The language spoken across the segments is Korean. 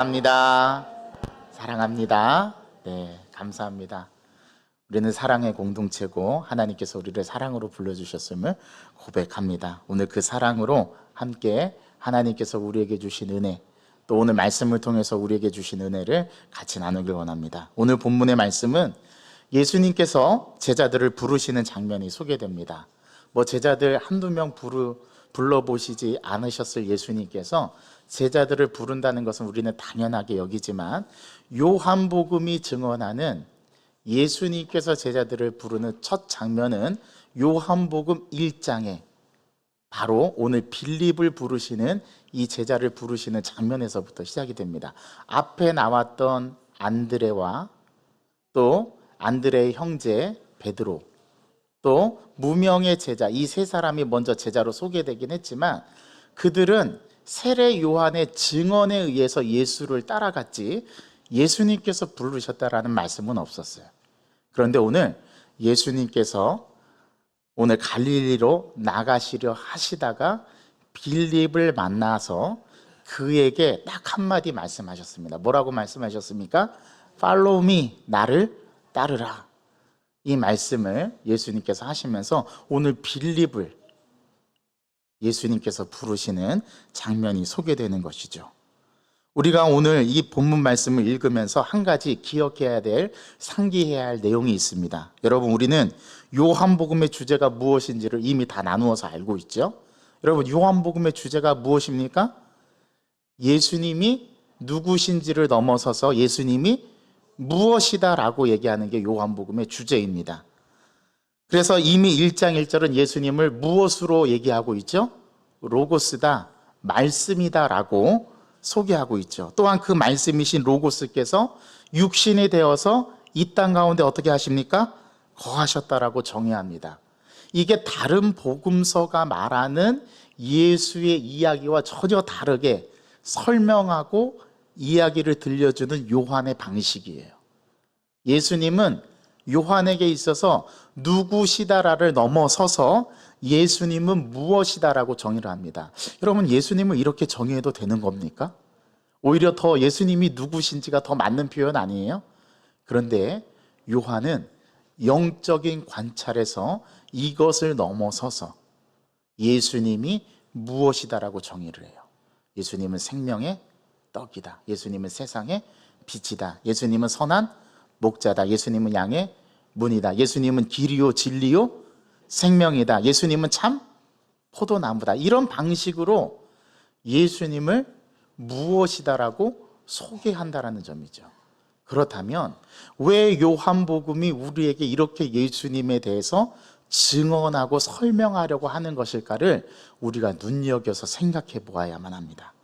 사랑합니다. 사랑합니다. 네, 감사합니다. 우리는 사랑의 공동체고 하나님께서 우리를 사랑으로 불러주셨음을 고백합니다. 오늘 그 사랑으로 함께 하나님께서 우리에게 주신 은혜, 또 오늘 말씀을 통해서 우리에게 주신 은혜를 같이 나누길 원합니다. 오늘 본문의 말씀은 예수님께서 제자들을 부르시는 장면이 소개됩니다. 제자들 한두 명 불러보시지 않으셨을 예수님께서 제자들을 부른다는 것은 우리는 당연하게 여기지만, 요한복음이 증언하는 예수님께서 제자들을 부르는 첫 장면은 요한복음 1장에 바로 오늘 빌립을 부르시는 이 제자를 부르시는 장면에서부터 시작이 됩니다. 앞에 나왔던 안드레와 또 안드레의 형제 베드로, 또 무명의 제자, 이 세 사람이 먼저 제자로 소개되긴 했지만 그들은 세례 요한의 증언에 의해서 예수를 따라갔지 예수님께서 부르셨다라는 말씀은 없었어요. 그런데 오늘 예수님께서 오늘 갈릴리로 나가시려 하시다가 빌립을 만나서 그에게 딱 한마디 말씀하셨습니다. 뭐라고 말씀하셨습니까? Follow me, 나를 따르라. 이 말씀을 예수님께서 하시면서 오늘 빌립을 예수님께서 부르시는 장면이 소개되는 것이죠. 우리가 오늘 이 본문 말씀을 읽으면서 한 가지 기억해야 될, 상기해야 할 내용이 있습니다. 여러분, 우리는 요한복음의 주제가 무엇인지를 이미 다 나누어서 알고 있죠. 여러분, 요한복음의 주제가 무엇입니까? 예수님이 누구신지를 넘어서서 예수님이 무엇이다라고 얘기하는 게 요한복음의 주제입니다. 그래서 이미 1장 1절은 예수님을 무엇으로 얘기하고 있죠? 로고스다, 말씀이다 라고 소개하고 있죠. 또한 그 말씀이신 로고스께서 육신이 되어서 이 땅 가운데 어떻게 하십니까? 거하셨다라고 정의합니다. 이게 다른 복음서가 말하는 예수의 이야기와 전혀 다르게 설명하고 이야기를 들려주는 요한의 방식이에요. 예수님은 요한에게 있어서 누구시다라를 넘어서서 예수님은 무엇이다라고 정의를 합니다. 여러분, 예수님을 이렇게 정의해도 되는 겁니까? 오히려 더 예수님이 누구신지가 더 맞는 표현 아니에요? 그런데 요한은 영적인 관찰에서 이것을 넘어서서 예수님이 무엇이다라고 정의를 해요. 예수님은 생명의 떡이다. 예수님은 세상의 빛이다. 예수님은 선한 목자다. 예수님은 양의 문이다. 예수님은 길이요 진리요 생명이다. 예수님은 참 포도나무다. 이런 방식으로 예수님을 무엇이다라고 소개한다라는 점이죠. 그렇다면 왜 요한복음이 우리에게 이렇게 예수님에 대해서 증언하고 설명하려고 하는 것일까를 우리가 눈여겨서 생각해 보아야만 합니다.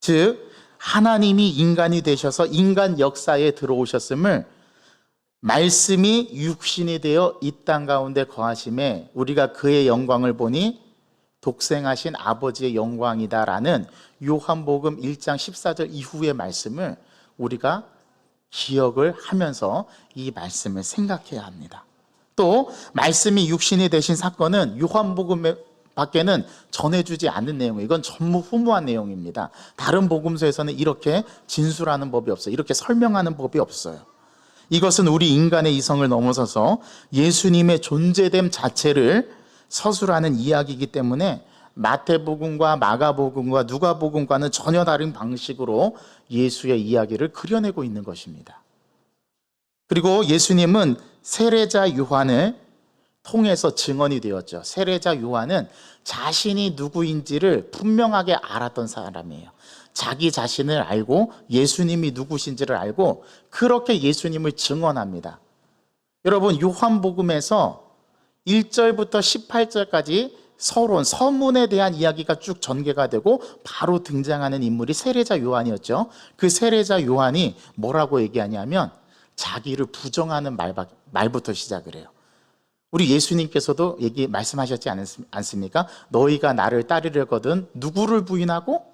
즉, 하나님이 인간이 되셔서 인간 역사에 들어오셨음을, 말씀이 육신이 되어 이 땅 가운데 거하심에 우리가 그의 영광을 보니 독생하신 아버지의 영광이다라는 요한복음 1장 14절 이후의 말씀을 우리가 기억을 하면서 이 말씀을 생각해야 합니다. 또 말씀이 육신이 되신 사건은 요한복음 밖에는 전해주지 않는 내용이에요. 이건 전무후무한 내용입니다. 다른 복음서에서는 이렇게 진술하는 법이 없어요. 이렇게 설명하는 법이 없어요. 이것은 우리 인간의 이성을 넘어서서 예수님의 존재됨 자체를 서술하는 이야기이기 때문에 마태복음과 마가복음과 누가복음과는 전혀 다른 방식으로 예수의 이야기를 그려내고 있는 것입니다. 그리고 예수님은 세례자 요한을 통해서 증언이 되었죠. 세례자 요한은 자신이 누구인지를 분명하게 알았던 사람이에요. 자기 자신을 알고 예수님이 누구신지를 알고 그렇게 예수님을 증언합니다. 여러분, 요한복음에서 1절부터 18절까지 서론, 서문에 대한 이야기가 쭉 전개가 되고 바로 등장하는 인물이 세례자 요한이었죠. 그 세례자 요한이 뭐라고 얘기하냐면 자기를 부정하는 말부터 시작을 해요. 우리 예수님께서도 말씀하셨지 않습니까? 너희가 나를 따르려거든 누구를 부인하고?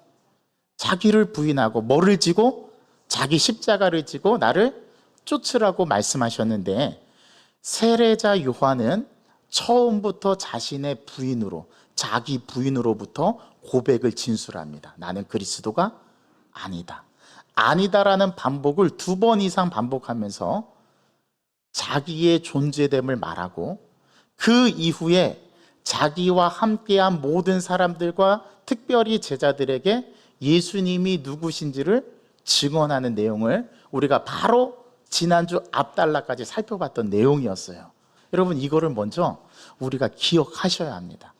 자기를 부인하고 뭐를 지고? 자기 십자가를 지고 나를 쫓으라고 말씀하셨는데, 세례자 요한은 처음부터 자신의 부인으로, 자기 부인으로부터 고백을 진술합니다. 나는 그리스도가 아니다. 아니다라는 반복을 2번 이상 반복하면서 자기의 존재됨을 말하고 그 이후에 자기와 함께한 모든 사람들과 특별히 제자들에게 예수님이 누구신지를 증언하는 내용을 우리가 바로 지난주 앞달라까지 살펴봤던 내용이었어요. 여러분, 이거를 먼저 우리가 기억하셔야 합니다.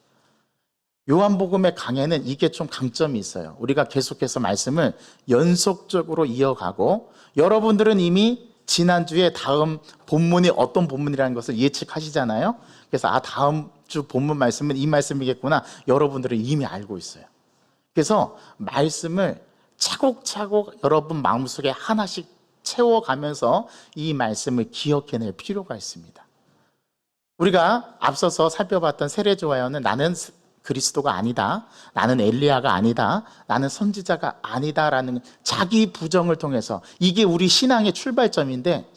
요한복음의 강해는 이게 좀 강점이 있어요. 우리가 계속해서 말씀을 연속적으로 이어가고, 여러분들은 이미 지난주에 다음 본문이 어떤 본문이라는 것을 예측하시잖아요. 그래서 다음 주 본문 말씀은 이 말씀이겠구나, 여러분들은 이미 알고 있어요. 그래서 말씀을 차곡차곡 여러분 마음속에 하나씩 채워가면서 이 말씀을 기억해낼 필요가 있습니다. 우리가 앞서서 살펴봤던 세례요한은 나는 그리스도가 아니다, 나는 엘리야가 아니다, 나는 선지자가 아니다라는 자기 부정을 통해서, 이게 우리 신앙의 출발점인데,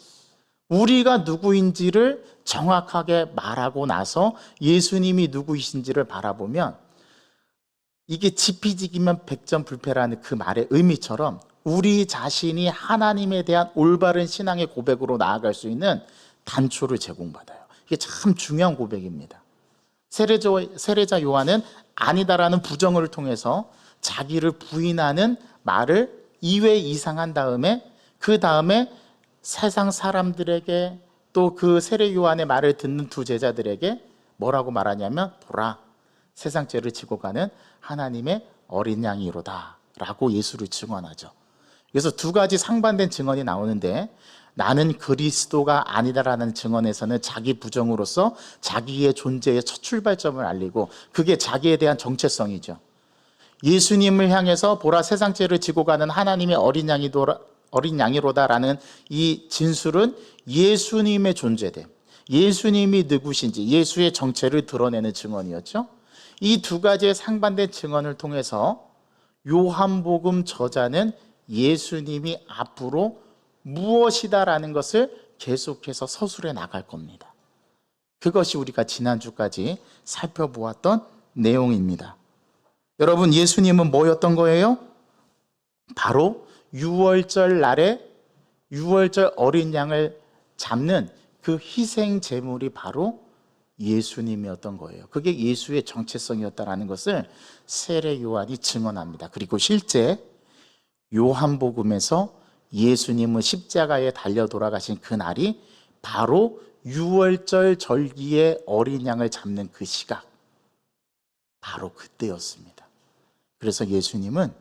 우리가 누구인지를 정확하게 말하고 나서 예수님이 누구이신지를 바라보면, 이게 지피지기면 백전불패라는 그 말의 의미처럼 우리 자신이 하나님에 대한 올바른 신앙의 고백으로 나아갈 수 있는 단초를 제공받아요. 이게 참 중요한 고백입니다. 세례자 요한은 아니다라는 부정을 통해서 자기를 부인하는 말을 2회 이상 한 다음에, 그 다음에 세상 사람들에게 또 그 세례 요한의 말을 듣는 두 제자들에게 뭐라고 말하냐면, 보라, 세상 죄를 지고 가는 하나님의 어린 양이로다 라고 예수를 증언하죠. 그래서 두 가지 상반된 증언이 나오는데, 나는 그리스도가 아니다라는 증언에서는 자기 부정으로서 자기의 존재의 첫 출발점을 알리고, 그게 자기에 대한 정체성이죠. 예수님을 향해서 보라, 세상 죄를 지고 가는 하나님의 어린 양이로다라는 이 진술은 예수님의 존재됨, 예수님이 누구신지, 예수의 정체를 드러내는 증언이었죠. 이 두 가지의 상반된 증언을 통해서 요한복음 저자는 예수님이 앞으로 무엇이다라는 것을 계속해서 서술해 나갈 겁니다. 그것이 우리가 지난주까지 살펴보았던 내용입니다. 여러분, 예수님은 뭐였던 거예요? 바로 유월절 날에 유월절 어린 양을 잡는 그 희생 제물이 바로 예수님이었던 거예요. 그게 예수의 정체성이었다는 것을 세례 요한이 증언합니다. 그리고 실제 요한복음에서 예수님은 십자가에 달려 돌아가신 그 날이 바로 유월절 절기의 어린 양을 잡는 그 시각, 바로 그때였습니다. 그래서 예수님은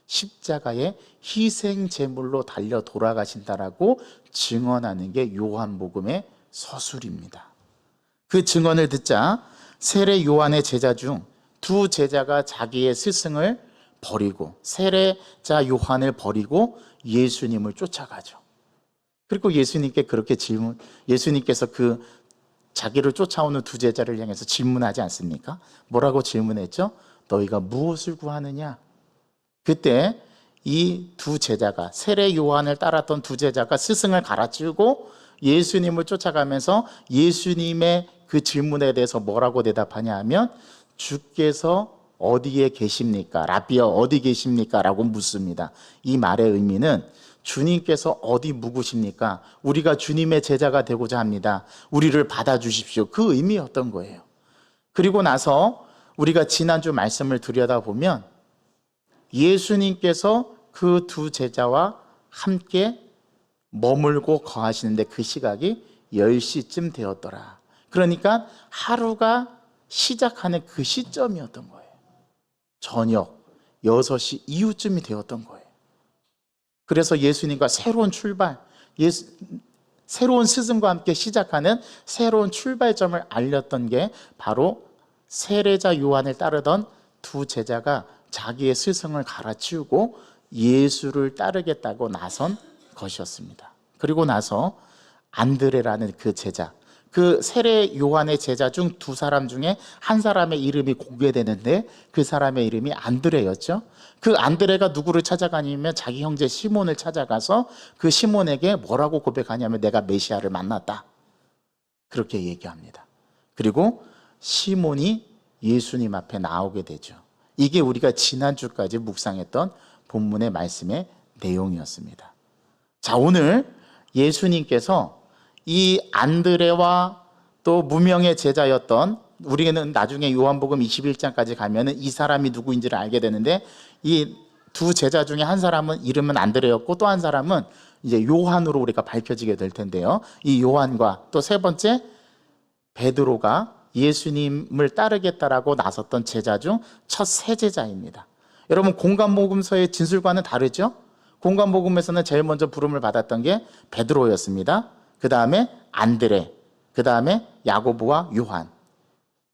십자가의 희생 제물로 달려 돌아가신다라고 증언하는 게 요한복음의 서술입니다. 그 증언을 듣자 세례 요한의 제자 중 두 제자가 자기의 스승을 버리고, 세례자 요한을 버리고 예수님을 쫓아가죠. 그리고 예수님께서 그 자기를 쫓아오는 두 제자를 향해서 질문하지 않습니까? 뭐라고 질문했죠? 너희가 무엇을 구하느냐? 그때 이 두 제자가, 세례 요한을 따랐던 두 제자가 스승을 갈아치우고 예수님을 쫓아가면서 예수님의 그 질문에 대해서 뭐라고 대답하냐 하면, 주께서 어디에 계십니까? 라비어, 어디 계십니까? 라고 묻습니다. 이 말의 의미는 주님께서 어디 묵으십니까? 우리가 주님의 제자가 되고자 합니다. 우리를 받아주십시오. 그 의미였던 거예요. 그리고 나서 우리가 지난주 말씀을 들여다보면 예수님께서 그 두 제자와 함께 머물고 거하시는데 그 시각이 10시쯤 되었더라. 그러니까 하루가 시작하는 그 시점이었던 거예요. 저녁 6시 이후쯤이 되었던 거예요. 그래서 예수님과 새로운 출발, 새로운 스승과 함께 시작하는 새로운 출발점을 알렸던 게 바로 세례자 요한을 따르던 두 제자가 자기의 스승을 갈아치우고 예수를 따르겠다고 나선 것이었습니다. 그리고 나서 안드레라는 그 제자, 그 세례 요한의 제자 중 두 사람 중에 한 사람의 이름이 공개되는데 그 사람의 이름이 안드레였죠. 그 안드레가 누구를 찾아가냐면 자기 형제 시몬을 찾아가서 그 시몬에게 뭐라고 고백하냐면, 내가 메시아를 만났다, 그렇게 얘기합니다. 그리고 시몬이 예수님 앞에 나오게 되죠. 이게 우리가 지난주까지 묵상했던 본문의 말씀의 내용이었습니다. 자, 오늘 예수님께서 이 안드레와 또 무명의 제자였던, 우리는 나중에 요한복음 21장까지 가면은 이 사람이 누구인지를 알게 되는데, 이 두 제자 중에 한 사람은 이름은 안드레였고 또 한 사람은 이제 요한으로 우리가 밝혀지게 될 텐데요. 이 요한과 또 세 번째 베드로가 예수님을 따르겠다라고 나섰던 제자 중 첫 세 제자입니다. 여러분, 공관복음서의 진술과는 다르죠? 공관복음에서는 제일 먼저 부름을 받았던 게 베드로였습니다. 그 다음에 안드레, 그 다음에 야고보와 요한.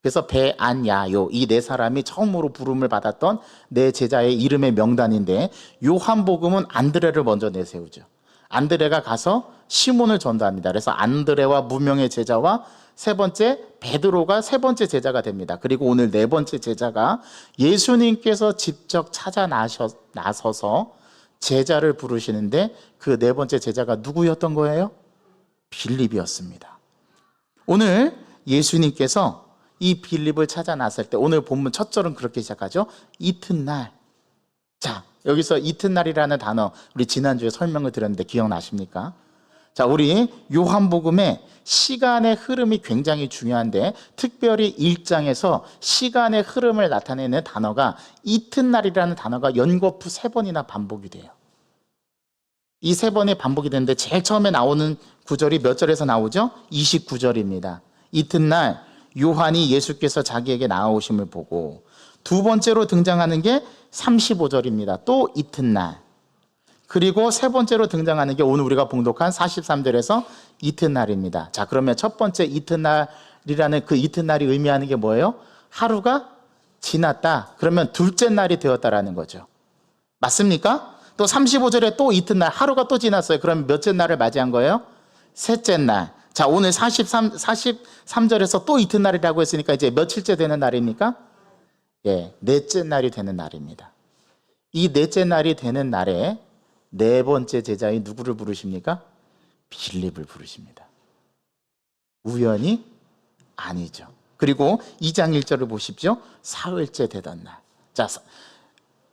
그래서 배, 안, 야, 요 이 네 사람이 처음으로 부름을 받았던 네 제자의 이름의 명단인데, 요한복음은 안드레를 먼저 내세우죠. 안드레가 가서 시몬을 전도합니다. 그래서 안드레와 무명의 제자와 세 번째 베드로가 세 번째 제자가 됩니다. 그리고 오늘 네 번째 제자가 예수님께서 직접 찾아 나서서 제자를 부르시는데, 그 네 번째 제자가 누구였던 거예요? 빌립이었습니다. 오늘 예수님께서 이 빌립을 찾아 나설 때, 오늘 본문 첫 절은 그렇게 시작하죠. 이튿날. 자, 여기서 이튿날이라는 단어, 우리 지난주에 설명을 드렸는데 기억나십니까? 자, 우리 요한복음의 시간의 흐름이 굉장히 중요한데, 특별히 1장에서 시간의 흐름을 나타내는 단어가 이튿날이라는 단어가 연거푸 3번이나 반복이 돼요. 이 3번이 반복이 되는데, 제일 처음에 나오는 구절이 몇 절에서 나오죠? 29절입니다. 이튿날 요한이 예수께서 자기에게 나아오심을 보고, 두 번째로 등장하는 게 35절입니다. 또 이튿날. 그리고 세 번째로 등장하는 게 오늘 우리가 봉독한 43절에서 이튿날입니다. 자, 그러면 첫 번째 이튿날이라는 그 이튿날이 의미하는 게 뭐예요? 하루가 지났다. 그러면 둘째 날이 되었다라는 거죠. 맞습니까? 또 35절에 또 이튿날, 하루가 또 지났어요. 그럼 몇째 날을 맞이한 거예요? 셋째 날. 자, 오늘 43절에서 또 이튿날이라고 했으니까 이제 며칠째 되는 날입니까? 예, 넷째 날이 되는 날입니다. 이 넷째 날이 되는 날에 네 번째 제자인 누구를 부르십니까? 빌립을 부르십니다. 우연이 아니죠. 그리고 2장 1절을 보십시오. 사흘째 되던 날. 자,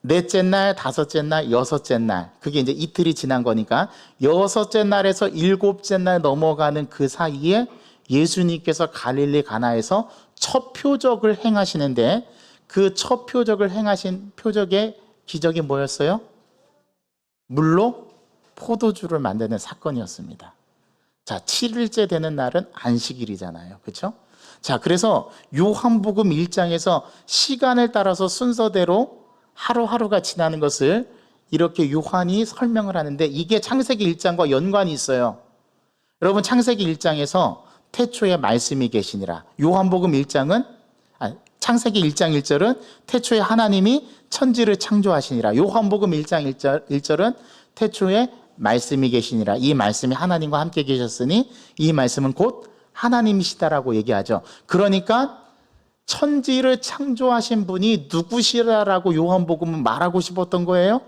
넷째 날, 다섯째 날, 여섯째 날, 그게 이제 이틀이 지난 거니까 여섯째 날에서 일곱째 날 넘어가는 그 사이에 예수님께서 갈릴리 가나에서 첫 표적을 행하시는데, 그 첫 표적을 행하신 표적의 기적이 뭐였어요? 물로 포도주를 만드는 사건이었습니다. 자, 7일째 되는 날은 안식일이잖아요. 그렇죠? 자, 그래서 요한복음 1장에서 시간을 따라서 순서대로 하루하루가 지나는 것을 이렇게 요한이 설명을 하는데, 이게 창세기 1장과 연관이 있어요. 여러분, 창세기 1장에서 태초에 말씀이 계시니라. 요한복음 1장은, 창세기 1장 1절은 태초에 하나님이 천지를 창조하시니라. 요한복음 1장 1절은 태초에 말씀이 계시니라. 이 말씀이 하나님과 함께 계셨으니 이 말씀은 곧 하나님이시다라고 얘기하죠. 그러니까 천지를 창조하신 분이 누구시라라고 요한복음은 말하고 싶었던 거예요?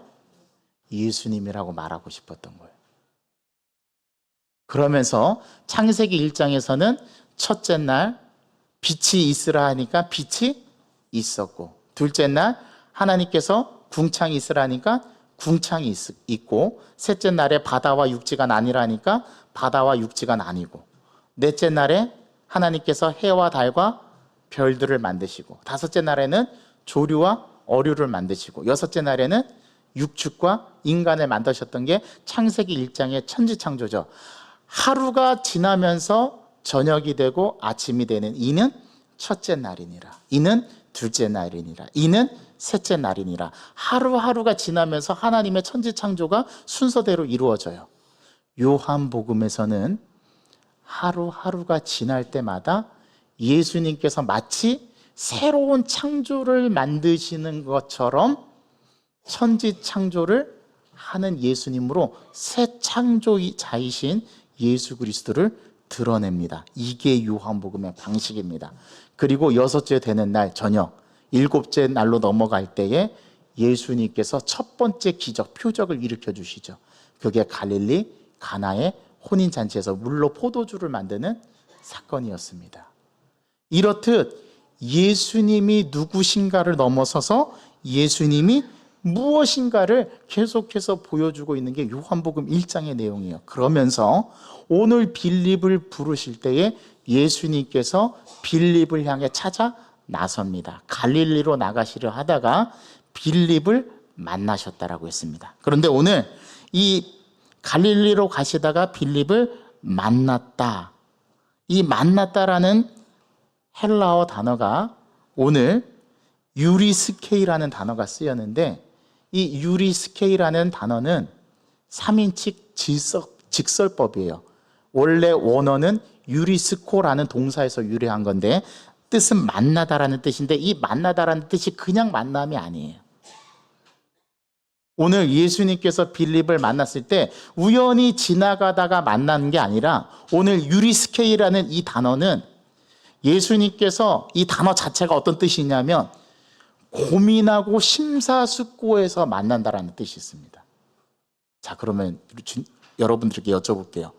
예수님이라고 말하고 싶었던 거예요. 그러면서 창세기 1장에서는 첫째 날 빛이 있으라 하니까 빛이 있었고, 둘째 날 하나님께서 궁창이 있으라 하니까 궁창이 있고, 셋째 날에 바다와 육지가 나뉘라 하니까 바다와 육지가 나뉘고, 넷째 날에 하나님께서 해와 달과 별들을 만드시고, 다섯째 날에는 조류와 어류를 만드시고, 여섯째 날에는 육축과 인간을 만드셨던 게 창세기 1장의 천지창조죠. 하루가 지나면서 저녁이 되고 아침이 되는 이는 첫째 날이니라. 이는 둘째 날이니라. 이는 셋째 날이니라. 하루하루가 지나면서 하나님의 천지창조가 순서대로 이루어져요. 요한복음에서는 하루하루가 지날 때마다 예수님께서 마치 새로운 창조를 만드시는 것처럼 천지창조를 하는 예수님으로 새 창조자이신 예수 그리스도를 드러냅니다. 이게 요한복음의 방식입니다. 그리고 여섯째 되는 날 저녁, 일곱째 날로 넘어갈 때에 예수님께서 첫 번째 기적, 표적을 일으켜 주시죠. 그게 갈릴리 가나의 혼인잔치에서 물로 포도주를 만드는 사건이었습니다. 이렇듯 예수님이 누구신가를 넘어서서 예수님이 무엇인가를 계속해서 보여주고 있는 게 요한복음 1장의 내용이에요. 그러면서 오늘 빌립을 부르실 때에 예수님께서 빌립을 향해 찾아 나섭니다. 갈릴리로 나가시려 하다가 빌립을 만나셨다라고 했습니다. 그런데 오늘 이 갈릴리로 가시다가 빌립을 만났다. 이 만났다라는 헬라어 단어가 오늘 유리스케이라는 단어가 쓰였는데, 이 유리스케이라는 단어는 3인칭 직설법이에요. 원래 원어는 유리스코라는 동사에서 유래한 건데 뜻은 만나다라는 뜻인데, 이 만나다라는 뜻이 그냥 만남이 아니에요. 오늘 예수님께서 빌립을 만났을 때 우연히 지나가다가 만난 게 아니라, 오늘 유리스케이라는 이 단어는 예수님께서, 이 단어 자체가 어떤 뜻이냐면 고민하고 심사숙고해서 만난다라는 뜻이 있습니다. 자, 그러면 여러분들에게 여쭤볼게요.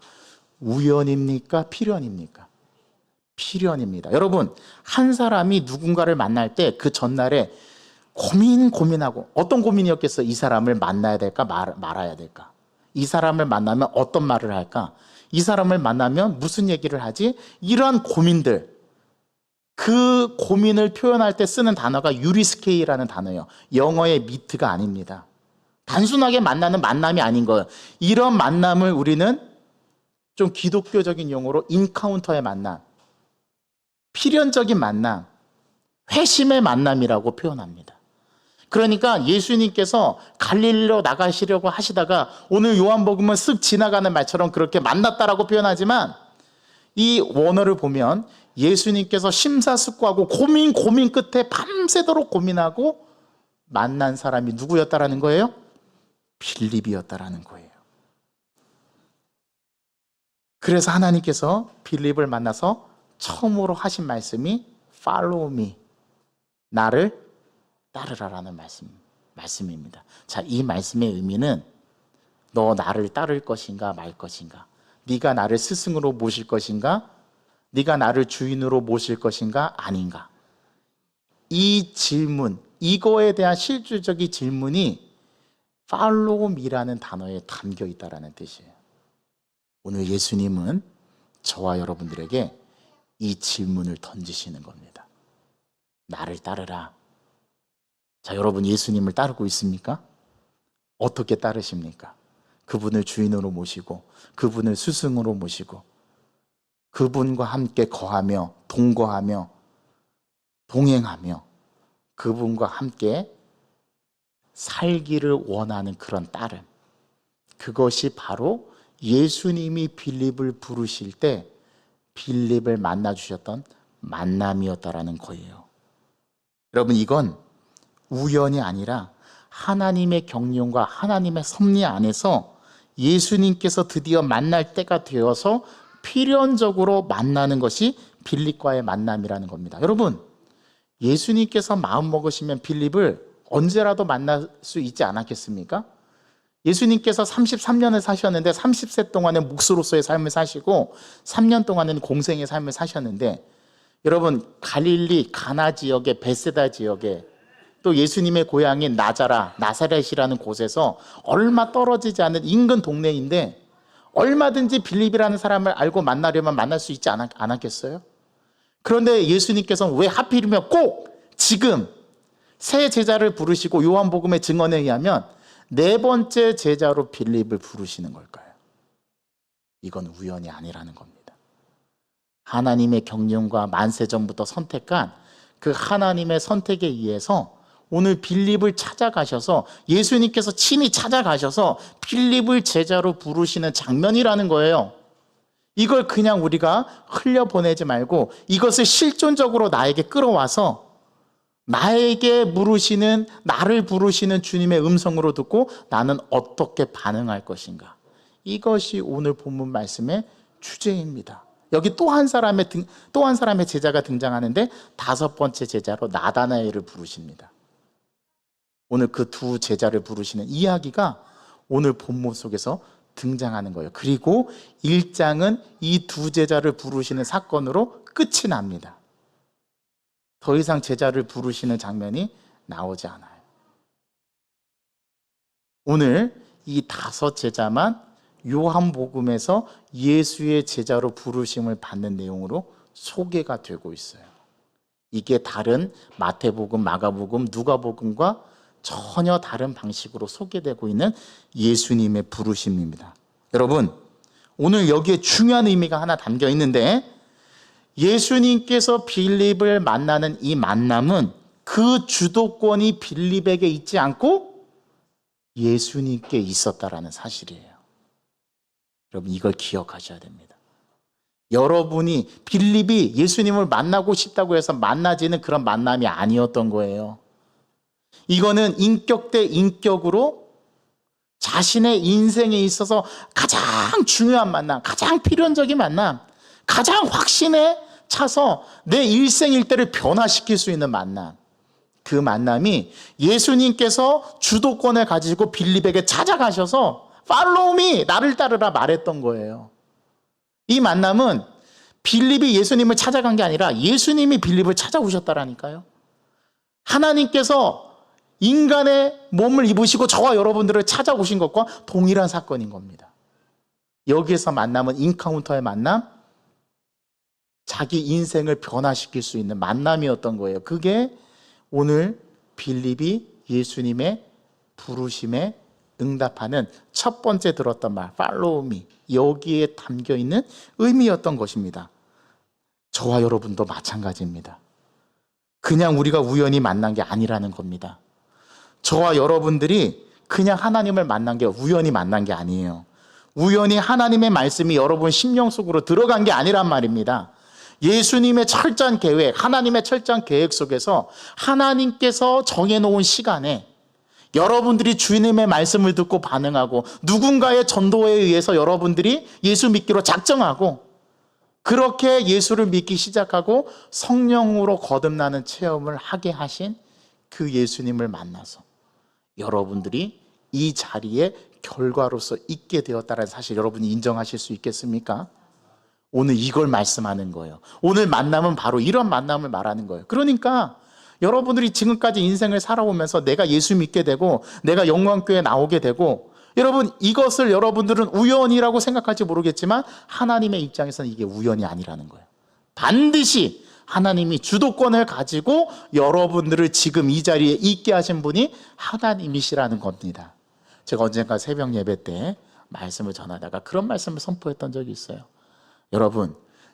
우연입니까? 필연입니까? 필연입니다. 여러분, 한 사람이 누군가를 만날 때 그 전날에 고민하고, 어떤 고민이었겠어요? 이 사람을 만나야 될까 말아야 될까? 이 사람을 만나면 어떤 말을 할까? 이 사람을 만나면 무슨 얘기를 하지? 이러한 고민들, 그 고민을 표현할 때 쓰는 단어가 유리스케이라는 단어예요. 영어의 미트가 아닙니다. 단순하게 만나는 만남이 아닌 거예요. 이런 만남을 우리는 좀 기독교적인 용어로 인카운터의 만남, 필연적인 만남, 회심의 만남이라고 표현합니다. 그러니까 예수님께서 갈릴리로 나가시려고 하시다가 오늘 요한복음은 쓱 지나가는 말처럼 그렇게 만났다라고 표현하지만, 이 원어를 보면 예수님께서 심사숙고하고 고민 끝에 밤새도록 고민하고 만난 사람이 누구였다라는 거예요? 빌립이었다라는 거예요. 그래서 하나님께서 빌립을 만나서 처음으로 하신 말씀이 Follow me, 나를 따르라라는 말씀입니다. 자, 이 말씀의 의미는 너 나를 따를 것인가 말 것인가, 네가 나를 스승으로 모실 것인가, 네가 나를 주인으로 모실 것인가 아닌가, 이 질문, 이거에 대한 실질적인 질문이 Follow me라는 단어에 담겨 있다는 뜻이에요. 오늘 예수님은 저와 여러분들에게 이 질문을 던지시는 겁니다. 나를 따르라. 자, 여러분 예수님을 따르고 있습니까? 어떻게 따르십니까? 그분을 주인으로 모시고, 그분을 스승으로 모시고, 그분과 함께 거하며 동거하며 동행하며 그분과 함께 살기를 원하는 그런 따름, 그것이 바로 예수님이 빌립을 부르실 때 빌립을 만나주셨던 만남이었다라는 거예요. 여러분, 이건 우연이 아니라 하나님의 경륜과 하나님의 섭리 안에서 예수님께서 드디어 만날 때가 되어서 필연적으로 만나는 것이 빌립과의 만남이라는 겁니다. 여러분, 예수님께서 마음 먹으시면 빌립을 언제라도 만날 수 있지 않았겠습니까? 예수님께서 33년을 사셨는데 30세 동안은 묵수로서의 삶을 사시고 3년 동안은 공생의 삶을 사셨는데, 여러분 갈릴리 가나 지역의 베세다 지역에 또 예수님의 고향인 나사렛이라는 곳에서 얼마 떨어지지 않은 인근 동네인데 얼마든지 빌립이라는 사람을 알고 만나려면 만날 수 있지 않았겠어요? 그런데 예수님께서는 왜 하필이면 꼭 지금 새 제자를 부르시고 요한복음의 증언에 의하면 네 번째 제자로 빌립을 부르시는 걸까요? 이건 우연이 아니라는 겁니다. 하나님의 경륜과 만세전부터 선택한 그 하나님의 선택에 의해서 오늘 빌립을 찾아가셔서, 예수님께서 친히 찾아가셔서 빌립을 제자로 부르시는 장면이라는 거예요. 이걸 그냥 우리가 흘려보내지 말고 이것을 실존적으로 나에게 끌어와서 나에게 물으시는, 나를 부르시는 주님의 음성으로 듣고 나는 어떻게 반응할 것인가, 이것이 오늘 본문 말씀의 주제입니다. 여기 또 한 사람의 제자가 등장하는데 다섯 번째 제자로 나다나엘을 부르십니다. 오늘 그 두 제자를 부르시는 이야기가 오늘 본문 속에서 등장하는 거예요. 그리고 1장은 이 두 제자를 부르시는 사건으로 끝이 납니다. 더 이상 제자를 부르시는 장면이 나오지 않아요. 오늘 이 5 제자만 요한복음에서 예수의 제자로 부르심을 받는 내용으로 소개가 되고 있어요. 이게 다른 마태복음, 마가복음, 누가복음과 전혀 다른 방식으로 소개되고 있는 예수님의 부르심입니다. 여러분, 오늘 여기에 중요한 의미가 하나 담겨 있는데, 예수님께서 빌립을 만나는 이 만남은 그 주도권이 빌립에게 있지 않고 예수님께 있었다라는 사실이에요. 여러분, 이걸 기억하셔야 됩니다. 여러분이 빌립이 예수님을 만나고 싶다고 해서 만나지는 그런 만남이 아니었던 거예요. 이거는 인격 대 인격으로 자신의 인생에 있어서 가장 중요한 만남, 가장 필연적인 만남, 가장 확신에 차서 내 일생일대를 변화시킬 수 있는 만남, 그 만남이 예수님께서 주도권을 가지고 빌립에게 찾아가셔서 Follow me, 나를 따르라 말했던 거예요. 이 만남은 빌립이 예수님을 찾아간 게 아니라 예수님이 빌립을 찾아오셨다라니까요. 하나님께서 인간의 몸을 입으시고 저와 여러분들을 찾아오신 것과 동일한 사건인 겁니다. 여기에서 만남은 인카운터의 만남, 자기 인생을 변화시킬 수 있는 만남이었던 거예요. 그게 오늘 빌립이 예수님의 부르심에 응답하는 첫 번째 들었던 말, Follow me, 여기에 담겨있는 의미였던 것입니다. 저와 여러분도 마찬가지입니다. 그냥 우리가 우연히 만난 게 아니라는 겁니다. 저와 여러분들이 그냥 하나님을 만난 게 우연히 만난 게 아니에요. 우연히 하나님의 말씀이 여러분 심령 속으로 들어간 게 아니란 말입니다. 예수님의 철저한 계획, 하나님의 철저한 계획 속에서 하나님께서 정해놓은 시간에 여러분들이 주님의 말씀을 듣고 반응하고 누군가의 전도에 의해서 여러분들이 예수 믿기로 작정하고 그렇게 예수를 믿기 시작하고 성령으로 거듭나는 체험을 하게 하신 그 예수님을 만나서 여러분들이 이 자리에 결과로서 있게 되었다는 사실 여러분이 인정하실 수 있겠습니까? 오늘 이걸 말씀하는 거예요. 오늘 만남은 바로 이런 만남을 말하는 거예요. 그러니까 여러분들이 지금까지 인생을 살아오면서 내가 예수 믿게 되고 내가 영광교회에 나오게 되고 여러분 이것을 여러분들은 우연이라고 생각할지 모르겠지만 하나님의 입장에서는 이게 우연이 아니라는 거예요. 반드시 하나님이 주도권을 가지고 여러분들을 지금 이 자리에 있게 하신 분이 하나님이시라는 겁니다. 제가 언젠가 새벽 예배 때 말씀을 전하다가 그런 말씀을 선포했던 적이 있어요.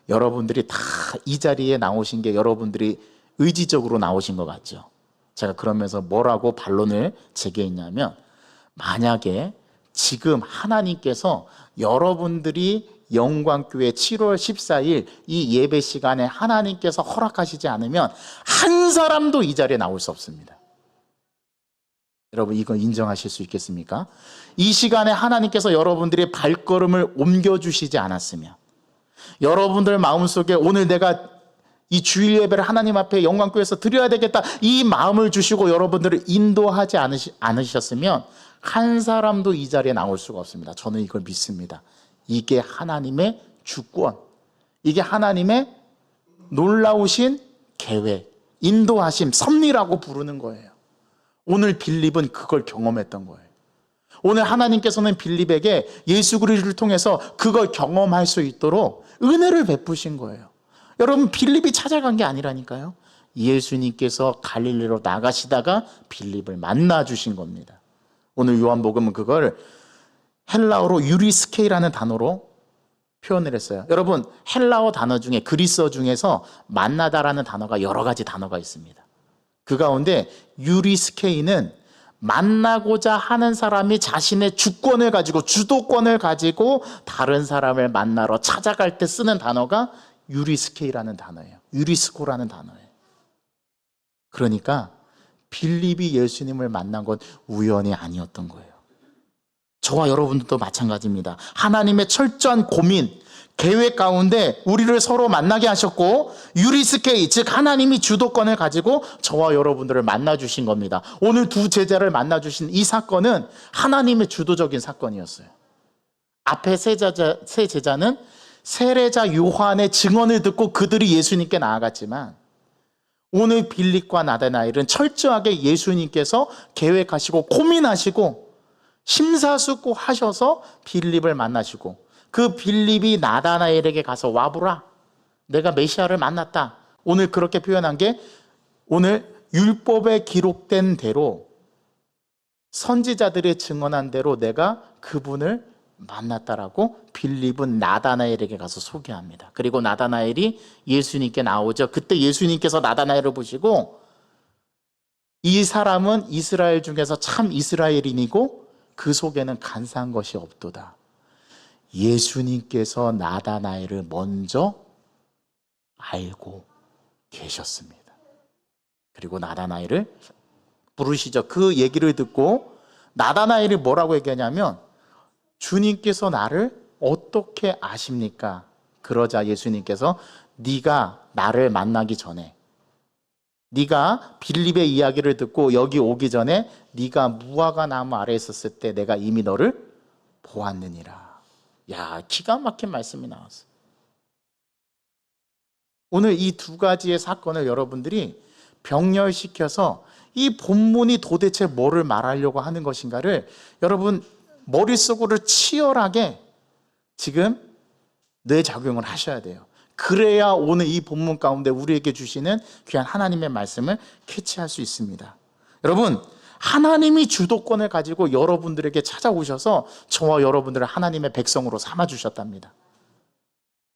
여러분들이 다 이 자리에 나오신 게 여러분들이 의지적으로 나오신 것 같죠. 제가 그러면서 뭐라고 반론을 제기했냐면 만약에 지금 하나님께서 여러분들이 영광교회 7월 14일 이 예배 시간에 하나님께서 허락하시지 않으면 한 사람도 이 자리에 나올 수 없습니다. 여러분 이거 인정하실 수 있겠습니까? 이 시간에 하나님께서 여러분들의 발걸음을 옮겨주시지 않았으면 여러분들 마음속에 오늘 내가 이 주일 예배를 하나님 앞에 영광교회에서 드려야 되겠다 이 마음을 주시고 여러분들을 인도하지 않으셨으면 한 사람도 이 자리에 나올 수가 없습니다. 저는 이걸 믿습니다. 이게 하나님의 주권, 이게 하나님의 놀라우신 계획, 인도하심, 섭리라고 부르는 거예요. 오늘 빌립은 그걸 경험했던 거예요. 오늘 하나님께서는 빌립에게 예수 그리스도를 통해서 그걸 경험할 수 있도록 은혜를 베푸신 거예요. 여러분 빌립이 찾아간 게 아니라니까요. 예수님께서 갈릴리로 나가시다가 빌립을 만나 주신 겁니다. 오늘 요한복음은 그걸 헬라어로 유리스케이라는 단어로 표현을 했어요. 여러분 헬라어 단어 중에 그리스어 중에서 만나다라는 단어가 여러 가지 단어가 있습니다. 그 가운데 유리스케이는 만나고자 하는 사람이 자신의 주권을 가지고 주도권을 가지고 다른 사람을 만나러 찾아갈 때 쓰는 단어가 유리스케이라는 단어예요. 유리스코라는 단어예요. 그러니까 빌립이 예수님을 만난 건 우연이 아니었던 거예요. 저와 여러분들도 마찬가지입니다. 하나님의 철저한 고민, 계획 가운데 우리를 서로 만나게 하셨고 유리스케이, 즉 하나님이 주도권을 가지고 저와 여러분들을 만나주신 겁니다. 오늘 두 제자를 만나주신 이 사건은 하나님의 주도적인 사건이었어요. 앞에 세 제자는 세례자 요한의 증언을 듣고 그들이 예수님께 나아갔지만 오늘 빌립과 나다나엘은 철저하게 예수님께서 계획하시고 고민하시고 심사숙고하셔서 빌립을 만나시고, 그 빌립이 나다나엘에게 가서 와보라, 내가 메시아를 만났다. 오늘 그렇게 표현한 게, 오늘 율법에 기록된 대로, 선지자들이 증언한 대로 내가 그분을 만났다라고 빌립은 나다나엘에게 가서 소개합니다. 그리고 나다나엘이 예수님께 나오죠. 그때 예수님께서 나다나엘을 보시고, 이 사람은 이스라엘 중에서 참 이스라엘인이고 그 속에는 간사한 것이 없도다. 예수님께서 나다나엘을 먼저 알고 계셨습니다. 그리고 나다나엘을 부르시죠. 그 얘기를 듣고 나다나엘이 뭐라고 얘기하냐면, 주님께서 나를 어떻게 아십니까? 그러자 예수님께서, 네가 나를 만나기 전에, 네가 빌립의 이야기를 듣고 여기 오기 전에 네가 무화과 나무 아래에 있었을 때 내가 이미 너를 보았느니라. 야, 기가 막힌 말씀이 나왔어요. 오늘 이 두 가지의 사건을 여러분들이 병렬시켜서 이 본문이 도대체 뭐를 말하려고 하는 것인가를 여러분 머릿속으로 치열하게 지금 뇌작용을 하셔야 돼요. 그래야 오늘 이 본문 가운데 우리에게 주시는 귀한 하나님의 말씀을 캐치할 수 있습니다. 여러분, 하나님이 주도권을 가지고 여러분들에게 찾아오셔서 저와 여러분들을 하나님의 백성으로 삼아주셨답니다.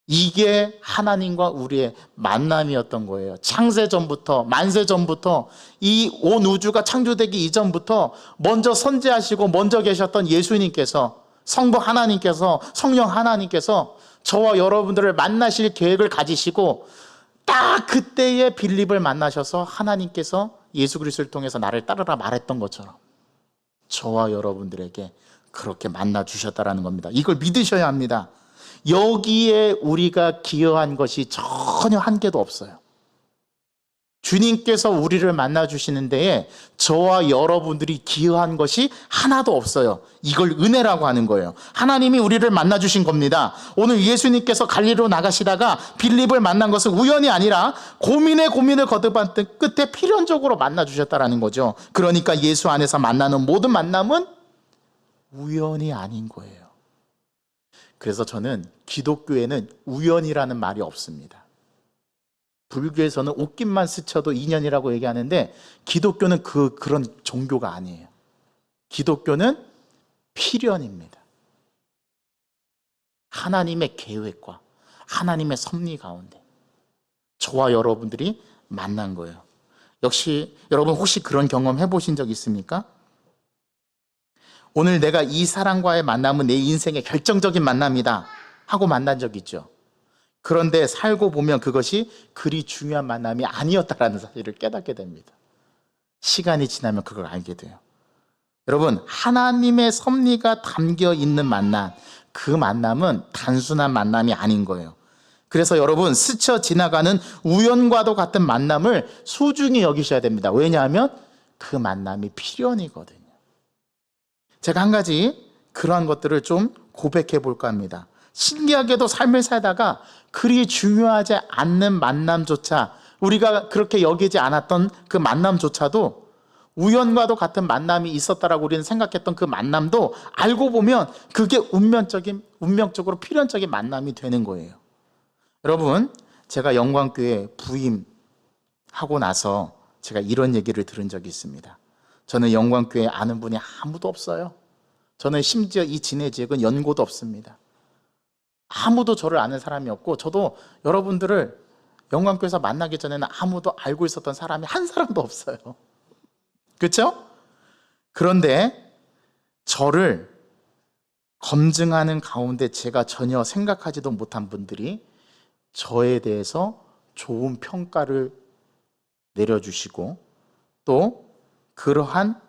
이게 하나님과 우리의 만남이었던 거예요. 창세 전부터, 만세 전부터, 이 온 우주가 창조되기 이전부터 먼저 선지하시고 먼저 계셨던 예수님께서, 성부 하나님께서, 성령 하나님께서 저와 여러분들을 만나실 계획을 가지시고, 딱 그때에 빌립을 만나셔서 하나님께서 예수 그리스도를 통해서 나를 따르라 말했던 것처럼 저와 여러분들에게 그렇게 만나 주셨다라는 겁니다. 이걸 믿으셔야 합니다. 여기에 우리가 기여한 것이 전혀 한계도 없어요. 주님께서 우리를 만나 주시는 데에 저와 여러분들이 기여한 것이 하나도 없어요. 이걸 은혜라고 하는 거예요. 하나님이 우리를 만나 주신 겁니다. 오늘 예수님께서 갈릴리로 나가시다가 빌립을 만난 것은 우연이 아니라 고민을 거듭한 끝에 필연적으로 만나 주셨다라는 거죠. 그러니까 예수 안에서 만나는 모든 만남은 우연이 아닌 거예요. 그래서 저는 기독교에는 우연이라는 말이 없습니다. 불교에서는 옷깃만 스쳐도 인연이라고 얘기하는데 기독교는 그런 종교가 아니에요. 기독교는 필연입니다. 하나님의 계획과 하나님의 섭리 가운데 저와 여러분들이 만난 거예요. 역시 여러분 혹시 그런 경험 해보신 적 있습니까? 오늘 내가 이 사람과의 만남은 내 인생의 결정적인 만남이다 하고 만난 적 있죠. 그런데 살고 보면 그것이 그리 중요한 만남이 아니었다라는 사실을 깨닫게 됩니다. 시간이 지나면 그걸 알게 돼요. 여러분, 하나님의 섭리가 담겨 있는 만남, 그 만남은 단순한 만남이 아닌 거예요. 그래서 여러분, 스쳐 지나가는 우연과도 같은 만남을 소중히 여기셔야 됩니다. 왜냐하면 그 만남이 필연이거든요. 제가 한 가지 그러한 것들을 좀 고백해 볼까 합니다. 신기하게도 삶을 살다가 그리 중요하지 않는 만남조차, 우리가 그렇게 여기지 않았던 그 만남조차도 우연과도 같은 만남이 있었다라고 우리는 생각했던 그 만남도 알고 보면 그게 운명적으로 필연적인 만남이 되는 거예요. 여러분, 제가 영광교회 부임하고 나서 제가 이런 얘기를 들은 적이 있습니다. 저는 영광교회 아는 분이 아무도 없어요. 저는 심지어 이 진해 지역은 연고도 없습니다. 아무도 저를 아는 사람이 없고, 저도 여러분들을 영광교회에서 만나기 전에는 아무도 알고 있었던 사람이 한 사람도 없어요. 그렇죠? 그런데 저를 검증하는 가운데 제가 전혀 생각하지도 못한 분들이 저에 대해서 좋은 평가를 내려주시고 또 그러한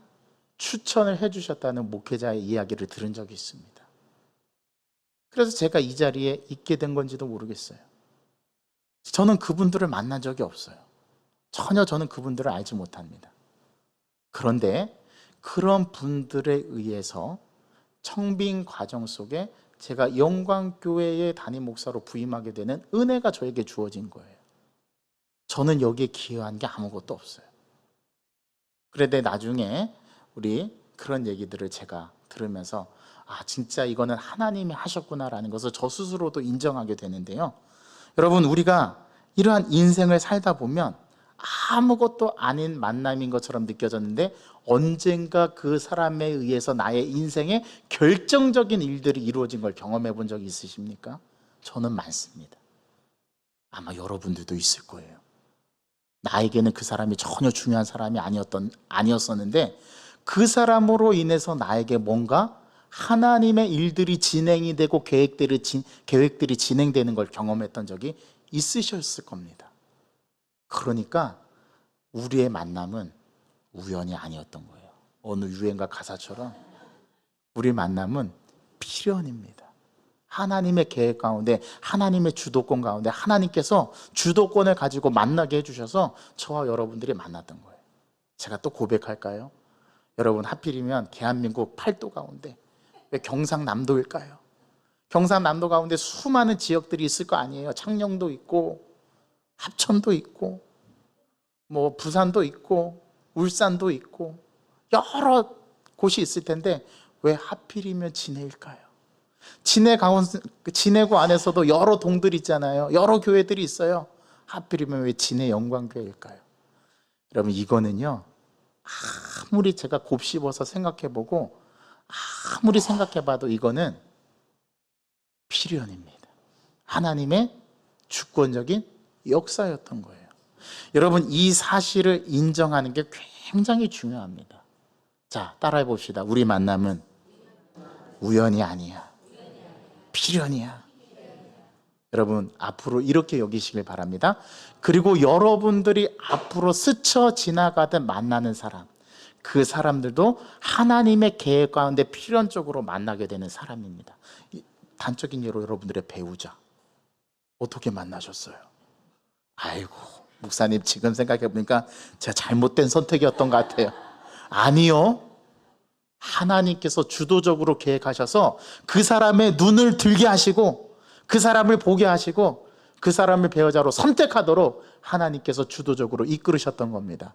추천을 해주셨다는 목회자의 이야기를 들은 적이 있습니다. 그래서 제가 이 자리에 있게 된 건지도 모르겠어요. 저는 그분들을 만난 적이 없어요. 전혀 저는 그분들을 알지 못합니다. 그런데 그런 분들에 의해서 청빙 과정 속에 제가 영광교회의 담임 목사로 부임하게 되는 은혜가 저에게 주어진 거예요. 저는 여기에 기여한 게 아무것도 없어요. 그런데 나중에 우리 그런 얘기들을 제가 들으면서 진짜 이거는 하나님이 하셨구나라는 것을 저 스스로도 인정하게 되는데요. 여러분, 우리가 이러한 인생을 살다 보면 아무것도 아닌 만남인 것처럼 느껴졌는데 언젠가 그 사람에 의해서 나의 인생에 결정적인 일들이 이루어진 걸 경험해 본 적이 있으십니까? 저는 많습니다. 아마 여러분들도 있을 거예요. 나에게는 그 사람이 전혀 중요한 사람이 아니었었는데 그 사람으로 인해서 나에게 뭔가 하나님의 일들이 진행이 되고 계획들이 진행되는 걸 경험했던 적이 있으셨을 겁니다. 그러니까 우리의 만남은 우연이 아니었던 거예요. 어느 유행가 가사처럼 우리 만남은 필연입니다. 하나님의 계획 가운데, 하나님의 주도권 가운데 하나님께서 주도권을 가지고 만나게 해주셔서 저와 여러분들이 만났던 거예요. 제가 또 고백할까요? 여러분, 하필이면 대한민국 팔도 가운데 왜 경상남도일까요? 경상남도 가운데 수많은 지역들이 있을 거 아니에요. 창녕도 있고 합천도 있고 뭐 부산도 있고 울산도 있고 여러 곳이 있을 텐데 왜 하필이면 진해일까요? 진해구 안에서도 여러 동들이 있잖아요. 여러 교회들이 있어요. 하필이면 왜 진해 영광교회일까요? 여러분, 이거는요, 아무리 제가 곱씹어서 생각해보고 아무리 생각해봐도 이거는 필연입니다. 하나님의 주권적인 역사였던 거예요. 여러분, 이 사실을 인정하는 게 굉장히 중요합니다. 자, 따라해 봅시다. 우리 만남은 우연이 아니야. 필연이야. 여러분, 앞으로 이렇게 여기시길 바랍니다. 그리고 여러분들이 앞으로 스쳐 지나가든 만나는 사람, 그 사람들도 하나님의 계획 가운데 필연적으로 만나게 되는 사람입니다. 단적인 예로 여러분들의 배우자 어떻게 만나셨어요? 아이고, 목사님, 지금 생각해 보니까 제가 잘못된 선택이었던 것 같아요. 아니요, 하나님께서 주도적으로 계획하셔서 그 사람의 눈을 들게 하시고 그 사람을 보게 하시고 그 사람을 배우자로 선택하도록 하나님께서 주도적으로 이끌으셨던 겁니다.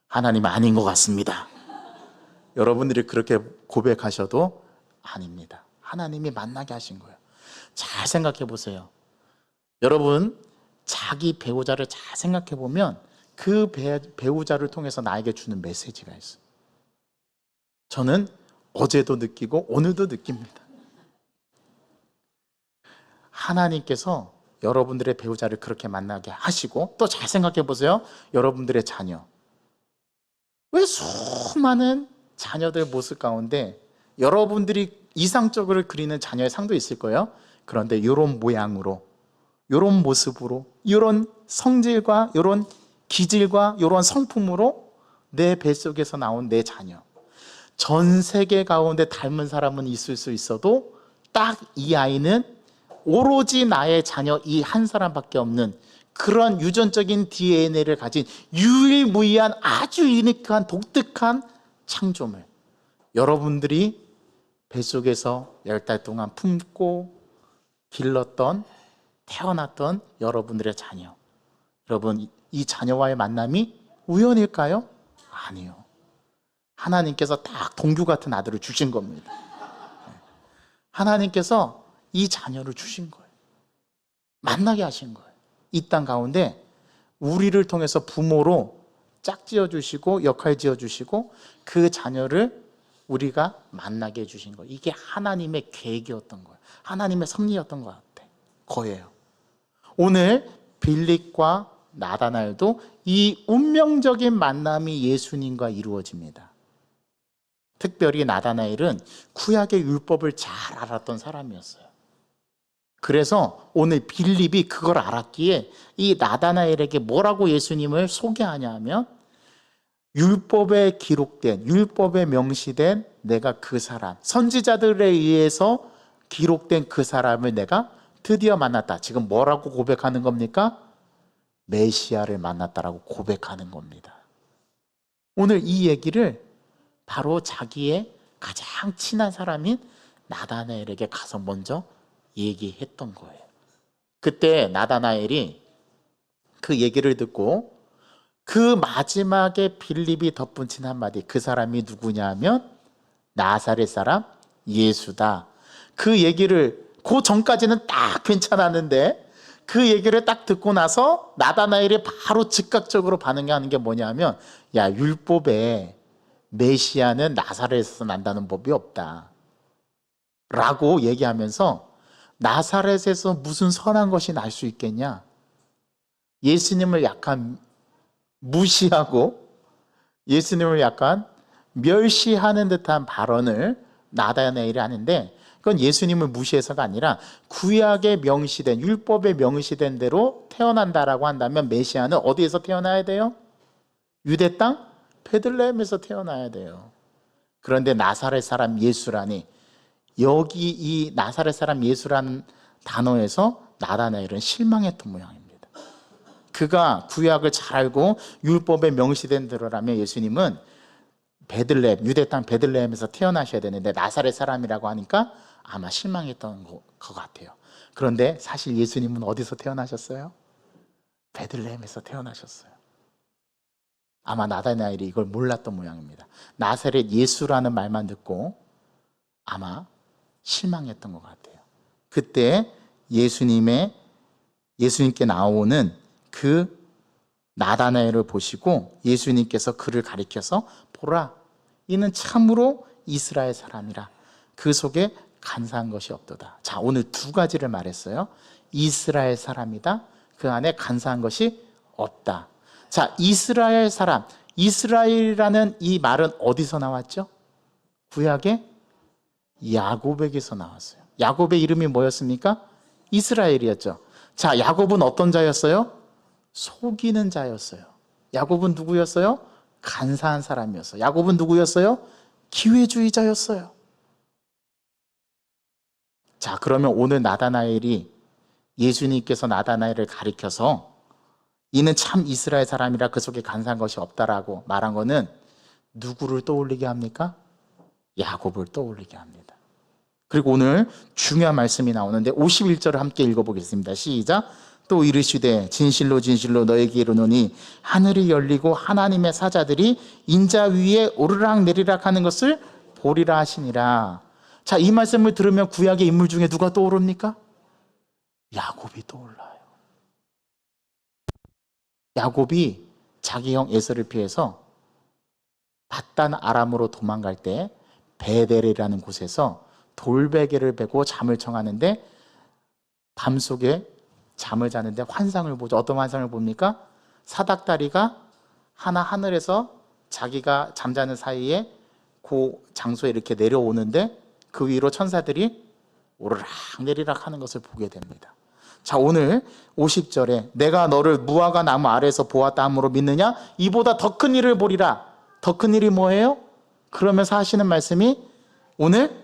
하나님 아닌 것 같습니다. 여러분들이 그렇게 고백하셔도 아닙니다. 하나님이 만나게 하신 거예요. 잘 생각해 보세요. 여러분, 자기 배우자를 잘 생각해 보면 그 배우자를 통해서 나에게 주는 메시지가 있어요. 저는 어제도 느끼고 오늘도 느낍니다. 하나님께서 여러분들의 배우자를 그렇게 만나게 하시고, 또 잘 생각해 보세요. 여러분들의 자녀, 왜 수많은 자녀들 모습 가운데 여러분들이 이상적으로 그리는 자녀의 상도 있을 거예요. 그런데 이런 모양으로, 이런 모습으로, 이런 성질과 이런 기질과 이런 성품으로 내 뱃속에서 나온 내 자녀, 전 세계 가운데 닮은 사람은 있을 수 있어도 딱 이 아이는 오로지 나의 자녀 이 한 사람밖에 없는 그런 유전적인 DNA를 가진 유일무이한 아주 유니크한 독특한 창조물, 여러분들이 뱃속에서 10달 동안 품고 길렀던, 태어났던 여러분들의 자녀, 여러분, 이 자녀와의 만남이 우연일까요? 아니요. 하나님께서 딱 동규 같은 아들을 주신 겁니다. 하나님께서 이 자녀를 주신 거예요. 만나게 하신 거예요. 이 땅 가운데 우리를 통해서 부모로 짝지어 주시고 역할 지어 주시고 그 자녀를 우리가 만나게 해주신 거예요. 이게 하나님의 계획이었던 거예요. 하나님의 섭리였던 것 같아. 거예요. 오늘 빌립과 나다나엘도 이 운명적인 만남이 예수님과 이루어집니다. 특별히 나다나엘은 구약의 율법을 잘 알았던 사람이었어요. 그래서 오늘 빌립이 그걸 알았기에 이 나다나엘에게 뭐라고 예수님을 소개하냐 하면, 율법에 기록된, 율법에 명시된 내가 그 사람, 선지자들에 의해서 기록된 그 사람을 내가 드디어 만났다. 지금 뭐라고 고백하는 겁니까? 메시아를 만났다라고 고백하는 겁니다. 오늘 이 얘기를 바로 자기의 가장 친한 사람인 나다나엘에게 가서 먼저 얘기했던 거예요. 그때 나다나엘이 그 얘기를 듣고 그 마지막에 빌립이 덧붙인 한마디, 그 사람이 누구냐 하면 나사렛 사람 예수다. 그 얘기를 그 전까지는 딱 괜찮았는데 그 얘기를 딱 듣고 나서 나다나엘이 바로 즉각적으로 반응하는 게 뭐냐면, 야, 율법에 메시아는 나사렛에서 난다는 법이 없다 라고 얘기하면서, 나사렛에서 무슨 선한 것이 날 수 있겠냐, 예수님을 약간 무시하고 예수님을 약간 멸시하는 듯한 발언을 나다나엘이 하는데, 그건 예수님을 무시해서가 아니라 구약에 명시된, 율법에 명시된 대로 태어난다라고 한다면 메시아는 어디에서 태어나야 돼요? 유대 땅 베들레헴에서 태어나야 돼요. 그런데 나사렛 사람 예수라니, 여기 이 나사렛 사람 예수라는 단어에서 나다나엘은 실망했던 모양입니다. 그가 구약을 잘 알고 율법에 명시된 대로라면 예수님은 베들레헴, 유대 땅 베들레헴에서 태어나셔야 되는데 나사렛 사람이라고 하니까 아마 실망했던 것 같아요. 그런데 사실 예수님은 어디서 태어나셨어요? 베들레헴에서 태어나셨어요. 아마 나다나엘이 이걸 몰랐던 모양입니다. 나사렛 예수라는 말만 듣고 아마 실망했던 것 같아요. 그때 예수님께 나오는 그 나다나엘을 보시고 예수님께서 그를 가리켜서, 보라, 이는 참으로 이스라엘 사람이라, 그 속에 간사한 것이 없도다. 자, 오늘 두 가지를 말했어요. 이스라엘 사람이다, 그 안에 간사한 것이 없다. 자, 이스라엘 사람, 이스라엘이라는 이 말은 어디서 나왔죠? 구약의 야곱에게서 나왔어요. 야곱의 이름이 뭐였습니까? 이스라엘이었죠. 자, 야곱은 어떤 자였어요? 속이는 자였어요. 야곱은 누구였어요? 간사한 사람이었어요. 야곱은 누구였어요? 기회주의자였어요. 자, 그러면 오늘 나다나엘이, 예수님께서 나다나엘을 가리켜서 이는 참 이스라엘 사람이라 그 속에 간사한 것이 없다라고 말한 거는 누구를 떠올리게 합니까? 야곱을 떠올리게 합니다. 그리고 오늘 중요한 말씀이 나오는데 51절을 함께 읽어보겠습니다. 시작. 또 이르시되 진실로 진실로 너에게 이르노니 하늘이 열리고 하나님의 사자들이 인자 위에 오르락 내리락 하는 것을 보리라 하시니라. 자, 이 말씀을 들으면 구약의 인물 중에 누가 떠오릅니까? 야곱이 떠올라요. 야곱이 자기 형 에서를 피해서 바단 아람으로 도망갈 때 베델이라는 곳에서 돌베개를 베고 잠을 청하는데, 밤속에 잠을 자는데 환상을 보죠. 어떤 환상을 봅니까? 사닥다리가 하나 하늘에서 자기가 잠자는 사이에 그 장소에 이렇게 내려오는데 그 위로 천사들이 오르락 내리락 하는 것을 보게 됩니다. 자, 오늘 50절에 내가 너를 무화과 나무 아래에서 보았다 함으로 믿느냐? 이보다 더 큰 일을 보리라. 더 큰 일이 뭐예요? 그러면서 하시는 말씀이, 오늘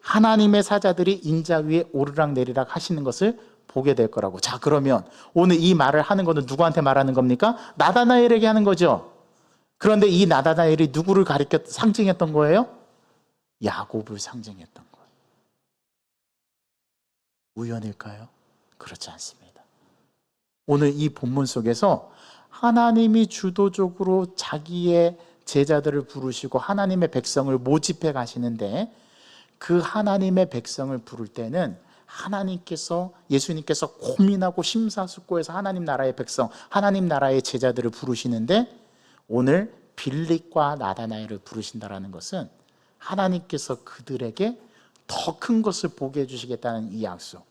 하나님의 사자들이 인자 위에 오르락 내리락 하시는 것을 보게 될 거라고. 자, 그러면 오늘 이 말을 하는 것은 누구한테 말하는 겁니까? 나다나엘에게 하는 거죠. 그런데 이 나다나엘이 누구를 가리켜 상징했던 거예요? 야곱을 상징했던 거예요. 우연일까요? 그렇지 않습니다. 오늘 이 본문 속에서 하나님이 주도적으로 자기의 제자들을 부르시고 하나님의 백성을 모집해 가시는데, 그 하나님의 백성을 부를 때는 예수님께서 고민하고 심사숙고해서 하나님 나라의 백성, 하나님 나라의 제자들을 부르시는데, 오늘 빌립과 나다나엘을 부르신다라는 것은 하나님께서 그들에게 더 큰 것을 보게 해주시겠다는 이 약속,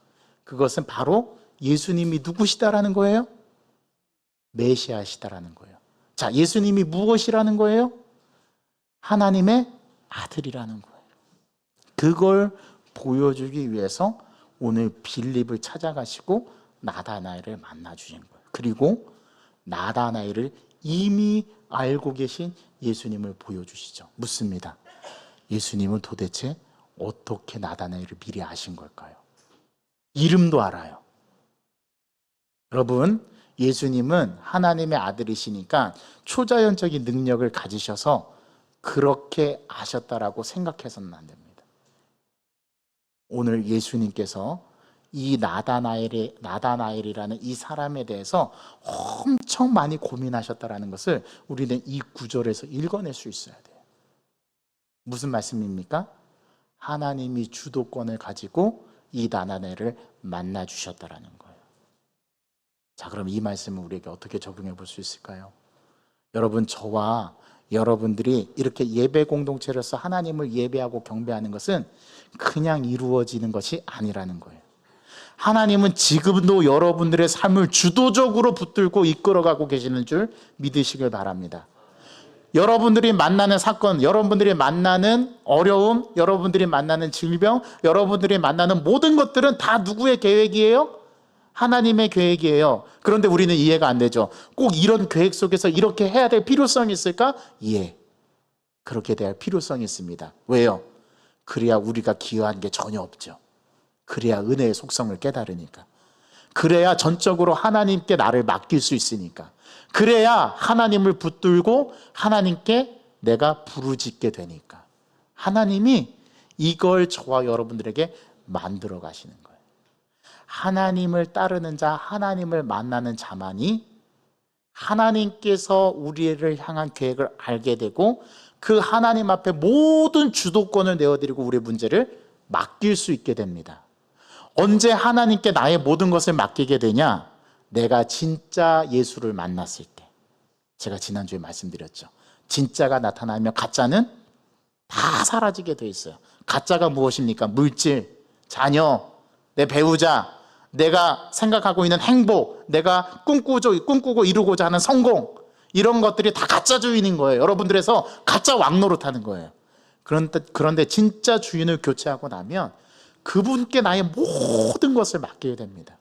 그것은 바로 예수님이 누구시다라는 거예요? 메시아시다라는 거예요. 자, 예수님이 무엇이라는 거예요? 하나님의 아들이라는 거예요. 그걸 보여주기 위해서 오늘 빌립을 찾아가시고 나다나엘을 만나 주신 거예요. 그리고 나다나엘을 이미 알고 계신 예수님을 보여주시죠. 묻습니다. 예수님은 도대체 어떻게 나다나엘을 미리 아신 걸까요? 이름도 알아요. 여러분, 예수님은 하나님의 아들이시니까 초자연적인 능력을 가지셔서 그렇게 아셨다라고 생각해서는 안 됩니다. 오늘 예수님께서 이 나다나엘이라는 이 사람에 대해서 엄청 많이 고민하셨다라는 것을 우리는 이 구절에서 읽어낼 수 있어야 돼요. 무슨 말씀입니까? 하나님이 주도권을 가지고 이 나나네를 만나 주셨다라는 거예요. 자, 그럼 이 말씀을 우리에게 어떻게 적용해 볼 수 있을까요? 여러분, 저와 여러분들이 이렇게 예배 공동체로서 하나님을 예배하고 경배하는 것은 그냥 이루어지는 것이 아니라는 거예요. 하나님은 지금도 여러분들의 삶을 주도적으로 붙들고 이끌어가고 계시는 줄 믿으시길 바랍니다. 여러분들이 만나는 사건, 여러분들이 만나는 어려움, 여러분들이 만나는 질병, 여러분들이 만나는 모든 것들은 다 누구의 계획이에요? 하나님의 계획이에요. 그런데 우리는 이해가 안 되죠. 꼭 이런 계획 속에서 이렇게 해야 될 필요성이 있을까? 예, 그렇게 돼야 할 필요성이 있습니다. 왜요? 그래야 우리가 기여한 게 전혀 없죠. 그래야 은혜의 속성을 깨달으니까. 그래야 전적으로 하나님께 나를 맡길 수 있으니까. 그래야 하나님을 붙들고 하나님께 내가 부르짖게 되니까. 하나님이 이걸 저와 여러분들에게 만들어 가시는 거예요. 하나님을 따르는 자, 하나님을 만나는 자만이 하나님께서 우리를 향한 계획을 알게 되고 그 하나님 앞에 모든 주도권을 내어드리고 우리의 문제를 맡길 수 있게 됩니다. 언제 하나님께 나의 모든 것을 맡기게 되냐? 내가 진짜 예수를 만났을 때. 제가 지난주에 말씀드렸죠. 진짜가 나타나면 가짜는 다 사라지게 돼 있어요. 가짜가 무엇입니까? 물질, 자녀, 내 배우자, 내가 생각하고 있는 행복, 내가 꿈꾸고 이루고자 하는 성공, 이런 것들이 다 가짜 주인인 거예요. 여러분들에서 가짜 왕노릇하는 거예요. 그런데 진짜 주인을 교체하고 나면 그분께 나의 모든 것을 맡기게 됩니다.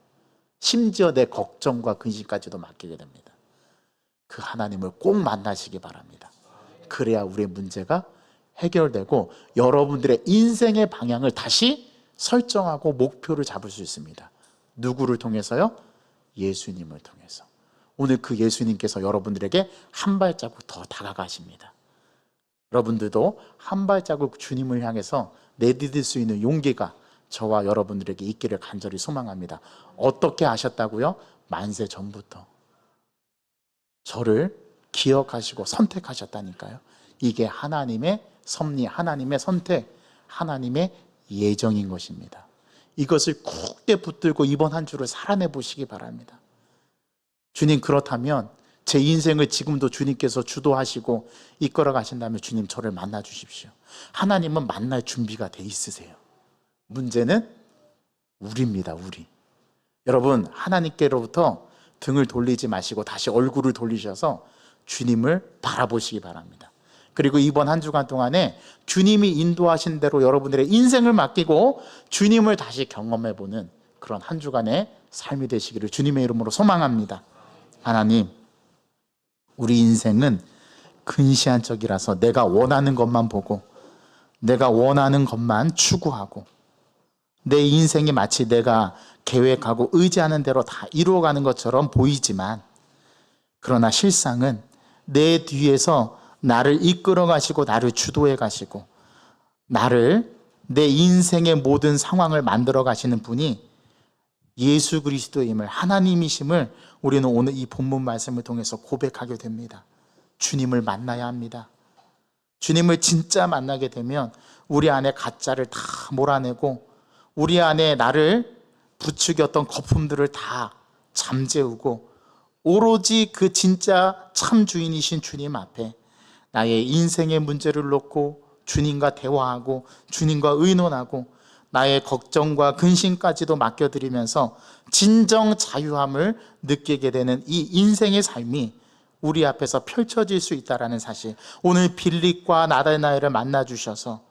심지어 내 걱정과 근심까지도 맡기게 됩니다. 그 하나님을 꼭 만나시기 바랍니다. 그래야 우리의 문제가 해결되고 여러분들의 인생의 방향을 다시 설정하고 목표를 잡을 수 있습니다. 누구를 통해서요? 예수님을 통해서. 오늘 그 예수님께서 여러분들에게 한 발자국 더 다가가십니다. 여러분들도 한 발자국 주님을 향해서 내디딜 수 있는 용기가 저와 여러분들에게 있기를 간절히 소망합니다. 어떻게 아셨다고요? 만세 전부터 저를 기억하시고 선택하셨다니까요. 이게 하나님의 섭리, 하나님의 선택, 하나님의 예정인 것입니다. 이것을 굳게 붙들고 이번 한 주를 살아내 보시기 바랍니다. 주님, 그렇다면 제 인생을 지금도 주님께서 주도하시고 이끌어 가신다면 주님, 저를 만나 주십시오. 하나님은 만날 준비가 돼 있으세요. 문제는 우리입니다. 우리. 여러분, 하나님께로부터 등을 돌리지 마시고 다시 얼굴을 돌리셔서 주님을 바라보시기 바랍니다. 그리고 이번 한 주간 동안에 주님이 인도하신 대로 여러분들의 인생을 맡기고 주님을 다시 경험해보는 그런 한 주간의 삶이 되시기를 주님의 이름으로 소망합니다. 하나님, 우리 인생은 근시안적이라서 내가 원하는 것만 보고 내가 원하는 것만 추구하고 내 인생이 마치 내가 계획하고 의지하는 대로 다 이루어가는 것처럼 보이지만 그러나 실상은 내 뒤에서 나를 이끌어 가시고 나를 주도해 가시고 나를 내 인생의 모든 상황을 만들어 가시는 분이 예수 그리스도임을, 하나님이심을 우리는 오늘 이 본문 말씀을 통해서 고백하게 됩니다. 주님을 만나야 합니다. 주님을 진짜 만나게 되면 우리 안에 가짜를 다 몰아내고 우리 안에 나를 부추겼던 거품들을 다 잠재우고 오로지 그 진짜 참 주인이신 주님 앞에 나의 인생의 문제를 놓고 주님과 대화하고 주님과 의논하고 나의 걱정과 근심까지도 맡겨드리면서 진정 자유함을 느끼게 되는 이 인생의 삶이 우리 앞에서 펼쳐질 수 있다는 사실, 오늘 빌립과 나다나엘을 만나주셔서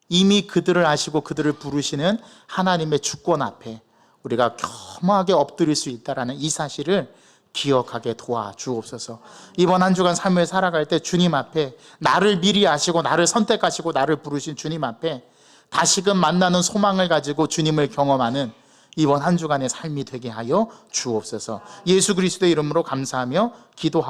이미 그들을 아시고 그들을 부르시는 하나님의 주권 앞에 우리가 겸허하게 엎드릴 수 있다는 이 사실을 기억하게 도와주옵소서. 이번 한 주간 삶을 살아갈 때 주님 앞에 나를 미리 아시고 나를 선택하시고 나를 부르신 주님 앞에 다시금 만나는 소망을 가지고 주님을 경험하는 이번 한 주간의 삶이 되게 하여 주옵소서. 예수 그리스도의 이름으로 감사하며 기도하옵소서.